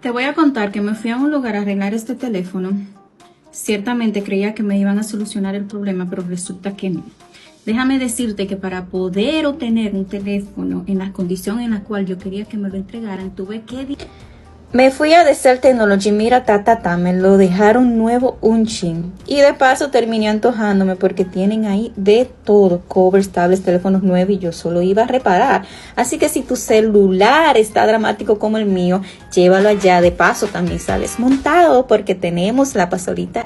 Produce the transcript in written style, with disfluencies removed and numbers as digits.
Te voy a contar que me fui a un lugar a arreglar este teléfono. Ciertamente creía que me iban a solucionar el problema, pero resulta que no. Déjame decirte que para poder obtener un teléfono en las condiciones en las cuales yo quería que me lo entregaran, tuve que... Me fui a Desert Technology, mira, me lo dejaron nuevo un chin. Y de paso terminé antojándome porque tienen ahí de todo, covers, tablets, teléfonos nuevos y yo solo iba a reparar. Así que si tu celular está dramático como el mío, llévalo allá. De paso también sales montado porque tenemos la pasolita